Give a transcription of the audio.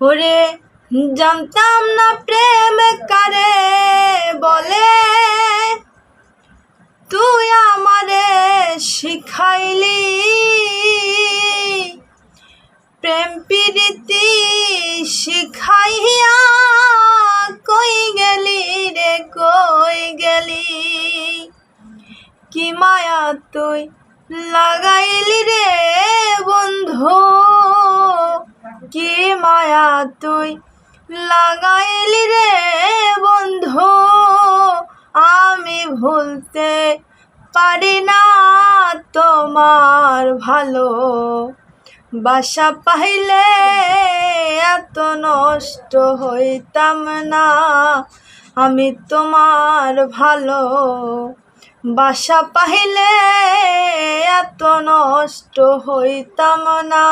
ওরে জানতাম না প্রেম কারে বলে, তুই আমারে শিখাইলি। প্রেম প্রীতি শিখাইয়া কই গেলি রে কই গেলি। কি মায়া তুই লাগাইলি রে বন্ধু, কি মায়া তুই লাগাইলি রে বন্ধু। আমি ভুলতে পারি না তোমার ভালো বাসা পাইলে এত নষ্ট হইতাম না। আমি তোমার ভালো বাসা পাইলে এত নষ্ট হইতাম না।